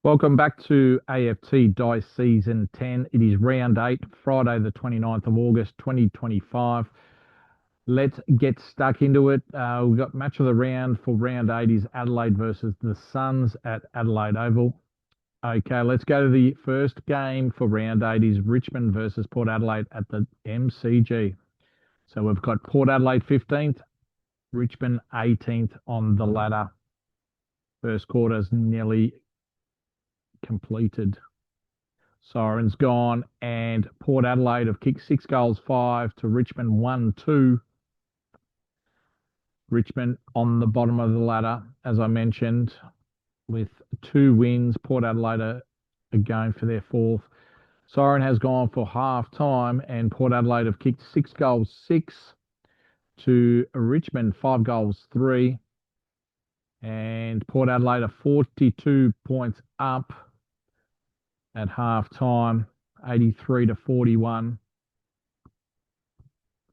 Welcome back to AFT Dice Season 10. It is round 8, Friday the 29th of August 2025. Let's get stuck into it. We've got match of the round for round 8 is Adelaide versus the Suns at Adelaide Oval. Okay, let's go to the first game for round 8 is Richmond versus Port Adelaide at the MCG. So we've got Port Adelaide 15th, Richmond 18th on the ladder. First quarter's nearly completed. Siren's gone, and Port Adelaide have kicked 6 goals, 5 to Richmond 1-2. Richmond on the bottom of the ladder, as I mentioned, with 2 wins. Port Adelaide are going for their 4th. Siren has gone for half time, and Port Adelaide have kicked 6 goals, 6 to Richmond 5 goals, 3. And Port Adelaide are 42 points up at half time, 83-41.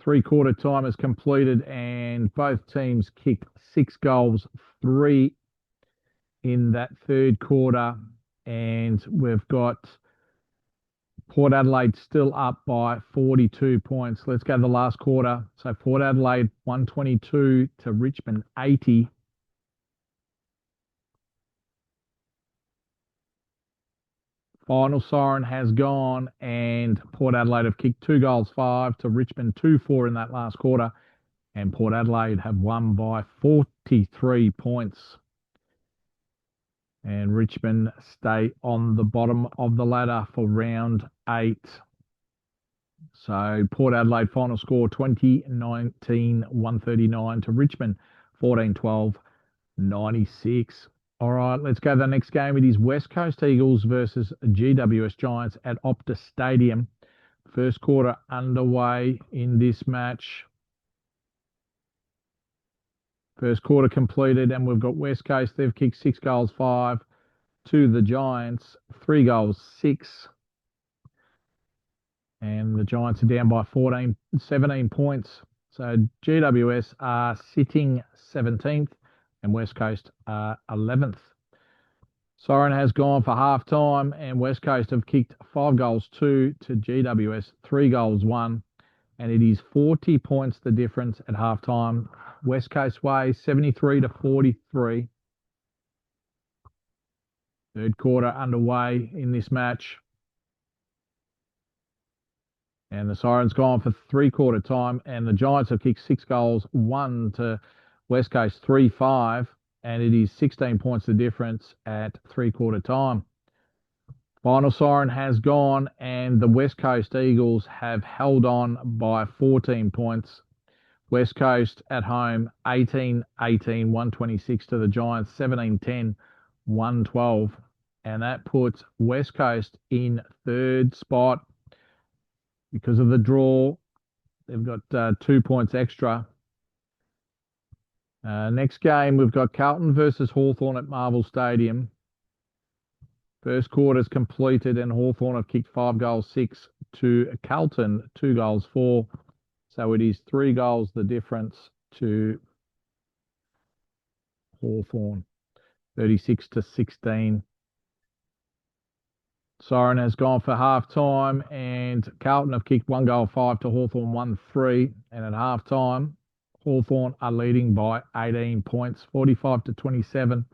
3/4 time is completed, and both teams kicked 6 goals, 3 in that third quarter. And we've got Port Adelaide still up by 42 points. Let's go to the last quarter. So Port Adelaide 122 to Richmond 80. Final siren has gone, and Port Adelaide have kicked 2 goals, 5 to Richmond 2-4 in that last quarter. And Port Adelaide have won by 43 points. And Richmond stay on the bottom of the ladder for round 8. So Port Adelaide final score 2019 139 to Richmond 14-12 96. All right, let's go to the next game. It is West Coast Eagles versus GWS Giants at Optus Stadium. First quarter underway in this match. First quarter completed, and we've got West Coast. They've kicked 6 goals, 5 to the Giants, 3 goals, 6. And the Giants are down by 17 points. So GWS are sitting 17th. And West Coast 11th. Siren has gone for half time, and West Coast have kicked 5 goals, 2 to GWS, 3 goals, 1. And it is 40 points the difference at half time. West Coast way 73-43. Third quarter underway in this match. And the Siren's gone for 3/4 time, and the Giants have kicked 6 goals, 1 to West Coast 3-5, and it is 16 points the difference at 3/4 time. Final siren has gone, and the West Coast Eagles have held on by 14 points. West Coast at home 18-18, 126 to the Giants, 17-10, 112, and that puts West Coast in third spot because of the draw. They've got 2 points extra. Next game, we've got Carlton versus Hawthorn at Marvel Stadium. First quarter's completed, and Hawthorn have kicked 5 goals, 6 to Carlton, 2 goals, 4. So it is 3 goals the difference to Hawthorn, 36-16. Siren has gone for half time, and Carlton have kicked 1 goal, 5 to Hawthorn, 1-3. And at half time, Hawthorn are leading by 18 points, 45-27.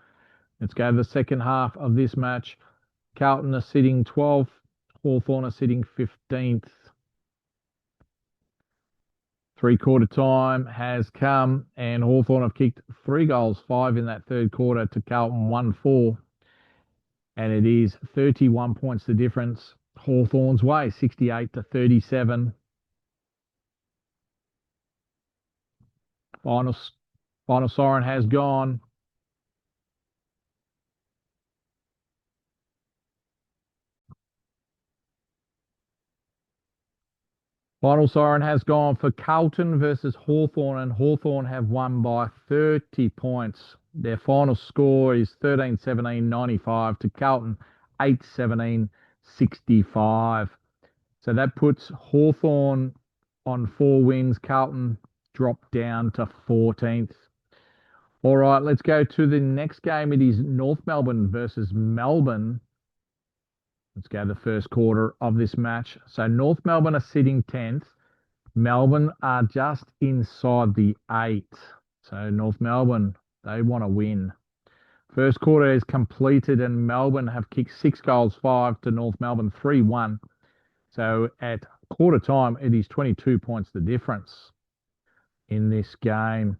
Let's go to the second half of this match. Carlton are sitting 12th. Hawthorn are sitting 15th. 3/4 time has come, and Hawthorn have kicked 3 goals, 5 in that third quarter to Carlton, 1-4. And it is 31 points the difference. Hawthorn's way, 68-37. Final siren has gone. Final siren has gone for Carlton versus Hawthorn, and Hawthorn have won by 30 points. Their final score is 13-17-95 to Carlton, 8-17-65. So that puts Hawthorn on 4 wins. Carlton dropped down to 14th. All right, let's go to the next game. It is North Melbourne versus Melbourne. Let's go to the first quarter of this match. So North Melbourne are sitting 10th. Melbourne are just inside the 8. So North Melbourne, they want to win. First quarter is completed and Melbourne have kicked 6 goals, 5 to North Melbourne, 3-1. So at quarter time, it is 22 points the difference in this game.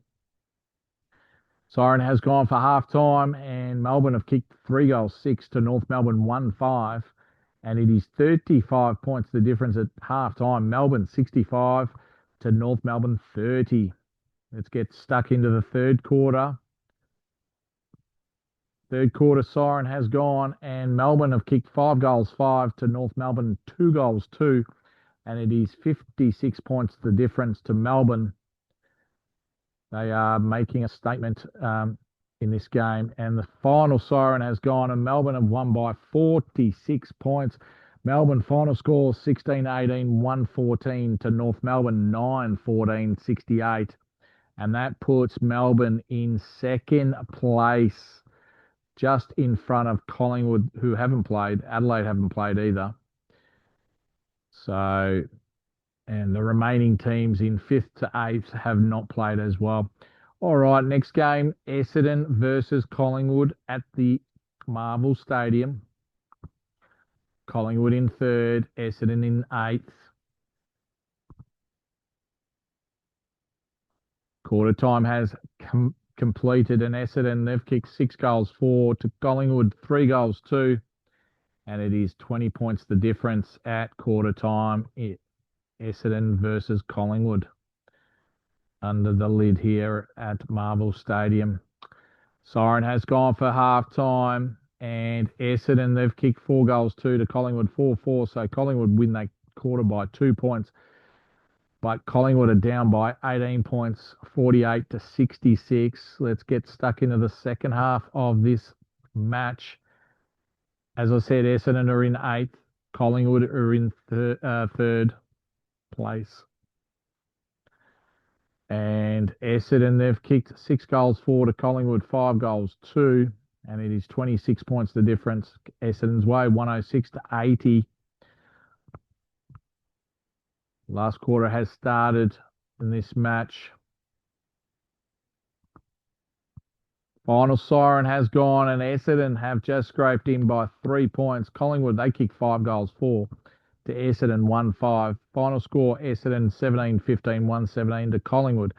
Siren has gone for half time and Melbourne have kicked 3 goals, 6 to North Melbourne, 1-5. And it is 35 points the difference at half time. Melbourne 65 to North Melbourne 30. Let's get stuck into the third quarter. Third quarter siren has gone and Melbourne have kicked 5 goals, 5 to North Melbourne, 2 goals, 2. And it is 56 points the difference to Melbourne. They are making a statement in this game. And the final siren has gone and Melbourne have won by 46 points. Melbourne final score 16-18, 114 to North Melbourne, 9-14, 68. And that puts Melbourne in second place, just in front of Collingwood, who haven't played. Adelaide haven't played either. So, and the remaining teams in 5th to 8th have not played as well. All right, next game, Essendon versus Collingwood at the Marvel Stadium. Collingwood in 3rd, Essendon in 8th. Quarter time has completed and Essendon, they've kicked 6 goals, 4 to Collingwood, 3 goals, 2. And it is 20 points the difference at quarter time. Essendon versus Collingwood under the lid here at Marvel Stadium. Siren has gone for half time and Essendon, they've kicked 4 goals, 2 to Collingwood, 4-4. So Collingwood win that quarter by 2 points. But Collingwood are down by 18 points, 48 to 66. Let's get stuck into the second half of this match. As I said, Essendon are in 8th. Collingwood are in 3rd place. And Essendon, they've kicked 6 goals, 4 to Collingwood, 5 goals, 2. And it is 26 points the difference. Essendon's way, 106 to 80. Last quarter has started in this match. Final siren has gone and Essendon have just scraped in by 3 points. Collingwood, they kicked 5 goals, 4 to Essendon, 1-5. Final score, Essendon 17-15, 117 to Collingwood,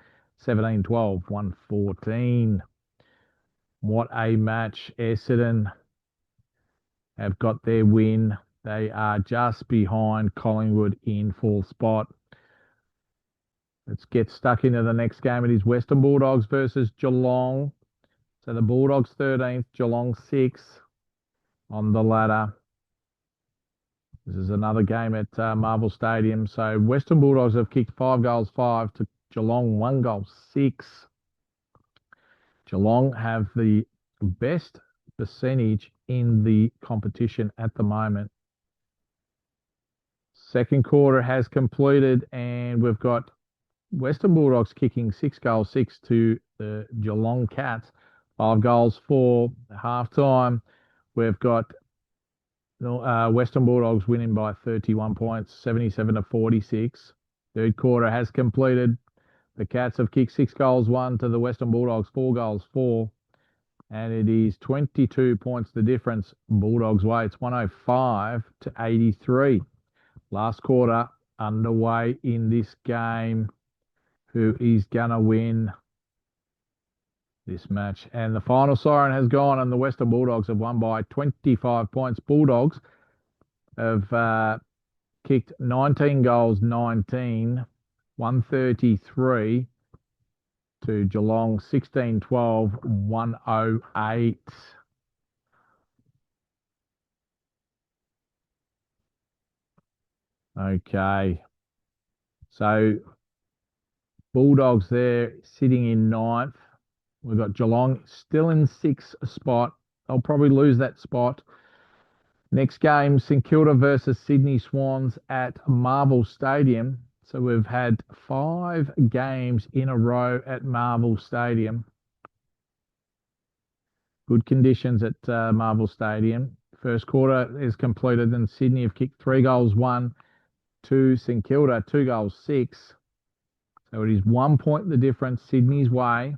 17-12, 114. What a match. Essendon have got their win. They are just behind Collingwood in 4th spot. Let's get stuck into the next game. It is Western Bulldogs versus Geelong. So the Bulldogs 13th, Geelong 6th on the ladder. This is another game at Marvel Stadium. So Western Bulldogs have kicked 5 goals, 5 to Geelong, 1 goal, 6. Geelong have the best percentage in the competition at the moment. Second quarter has completed and we've got Western Bulldogs kicking 6 goals, 6 to the Geelong Cats, 5 goals, 4 half time. We've got Western Bulldogs winning by 31 points, 77 to 46. Third quarter has completed. The Cats have kicked 6 goals, 1 to the Western Bulldogs, 4 goals, 4. And it is 22 points the difference. Bulldogs way, it's 105 to 83. Last quarter underway in this game. Who is going to win this match? And the final siren has gone and the Western Bulldogs have won by 25 points. Bulldogs have kicked 19 goals, 19, 133 to Geelong, 16-12, 108. Okay. So Bulldogs there sitting in 9th. We've got Geelong still in 6th spot. They'll probably lose that spot. Next game, St Kilda versus Sydney Swans at Marvel Stadium. So we've had 5 games in a row at Marvel Stadium. Good conditions at Marvel Stadium. First quarter is completed, and Sydney have kicked 3 goals, 1 to St Kilda, 2 goals, 6. So it is 1 point the difference Sydney's way.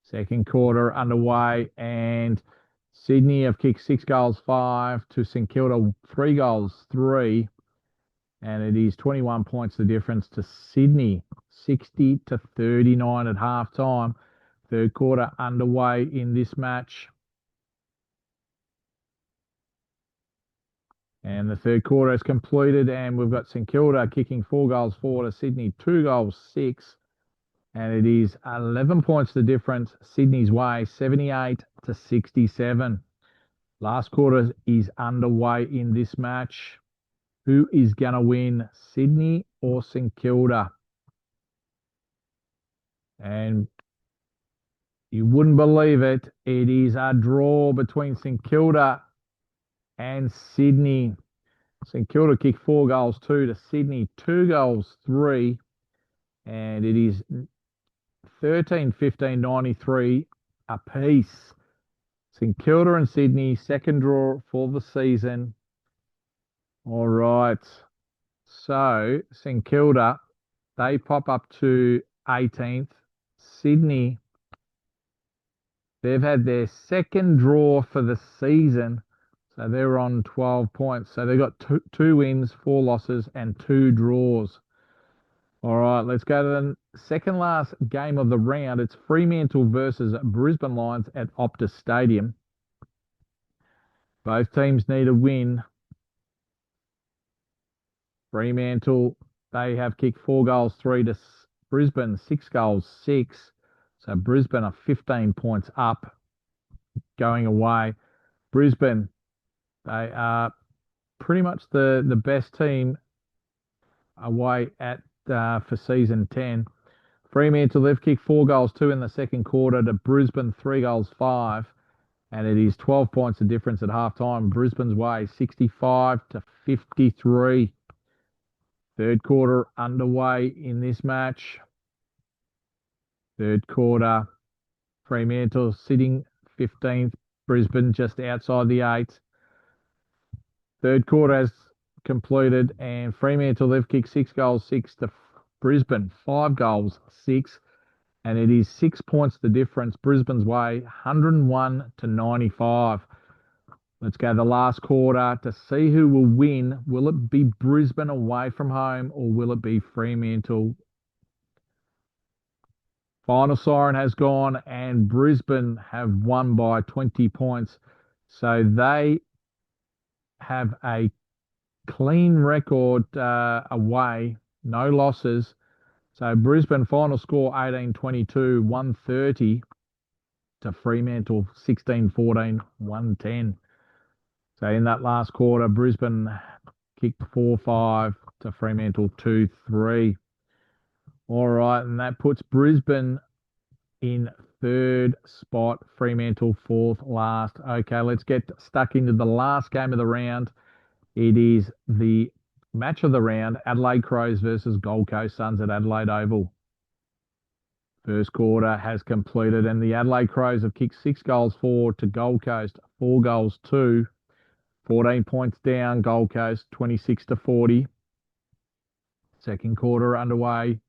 Second quarter underway, and Sydney have kicked 6 goals, 5 to St Kilda, 3 goals, 3. And it is 21 points the difference to Sydney, 60 to 39 at halftime. Third quarter underway in this match. And the third quarter is completed, and we've got St Kilda kicking 4 goals, 4 to Sydney, 2 goals, 6. And it is 11 points the difference Sydney's way, 78 to 67. Last quarter is underway in this match. Who is going to win, Sydney or St Kilda? And you wouldn't believe it, it is a draw between St Kilda and Sydney. St Kilda kicked 4 goals, 2 to Sydney, 2 goals, 3. And it is 13-15, 93 apiece. St Kilda and Sydney, second draw for the season. All right. So St Kilda, they pop up to 18th. Sydney, they've had their second draw for the season. So they're on 12 points. So they've got two wins, 4 losses, and 2 draws. All right, let's go to the second last game of the round. It's Fremantle versus Brisbane Lions at Optus Stadium. Both teams need a win. Fremantle, they have kicked 4 goals, 3 to Brisbane, 6 goals, 6. So Brisbane are 15 points up going away. Brisbane, they are pretty much the best team away at for season 10. Fremantle, they've kicked 4 goals, 2 in the second quarter to Brisbane, 3 goals, 5. And it is 12 points the difference at halftime. Brisbane's way, 65 to 53. Third quarter underway in this match. Third quarter, Fremantle sitting 15th, Brisbane just outside the 8. Third quarter has completed, and Fremantle, they've kicked 6 goals, 6 to Brisbane, 5 goals, 6. And it is 6 points the difference Brisbane's way, 101 to 95. Let's go to the last quarter to see who will win. Will it be Brisbane away from home, or will it be Fremantle? Final siren has gone, and Brisbane have won by 20 points. So they have a clean record away, no losses. So Brisbane final score 18-22, 130 to Fremantle 16-14, 110. So in that last quarter, Brisbane kicked 4-5 to Fremantle 2-3. All right, and that puts Brisbane in third spot, Fremantle fourth last. Okay, let's get stuck into the last game of the round. It is the match of the round, Adelaide Crows versus Gold Coast Suns at Adelaide Oval. First quarter has completed, and the Adelaide Crows have kicked 6 goals, 4 to Gold Coast, 4 goals, 2. 14 points down, Gold Coast, 26 to 40. Second quarter underway.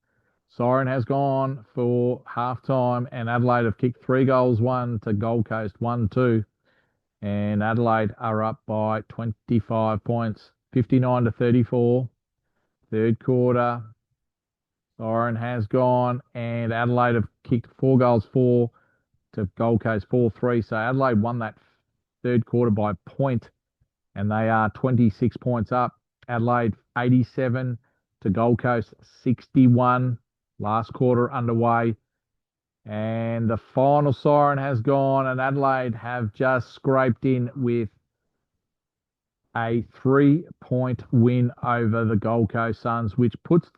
Siren has gone for halftime, and Adelaide have kicked 3 goals, 1 to Gold Coast, 1-2. And Adelaide are up by 25 points, 59 to 34. Third quarter, Siren has gone, and Adelaide have kicked 4 goals, 4 to Gold Coast, 4-3. So Adelaide won that third quarter by a point, and they are 26 points up. Adelaide 87 to Gold Coast 61. Last quarter underway, and the final siren has gone, and Adelaide have just scraped in with a 3-point win over the Gold Coast Suns, which puts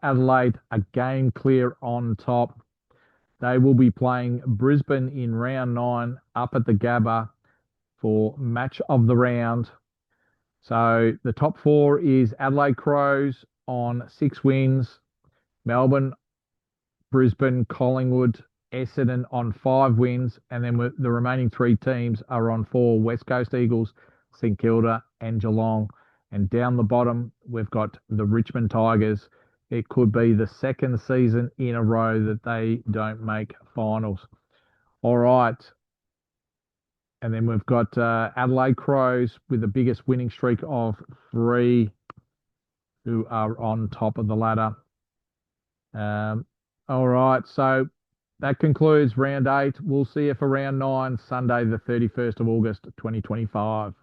Adelaide a game clear on top. They will be playing Brisbane in round 9 up at the Gabba for match of the round. So the top 4 is Adelaide Crows on 6 wins, Melbourne, Brisbane, Collingwood Essendon on 5 wins, and then the remaining 3 teams are on 4: West Coast Eagles, St Kilda, and Geelong. And down the bottom, we've got the Richmond Tigers. It could be the second season in a row that they don't make finals. All right. And then we've got Adelaide Crows with the biggest winning streak of 3, who are on top of the ladder. All right. So that concludes round 8. We'll see you for round 9, Sunday, the 31st of August, 2025.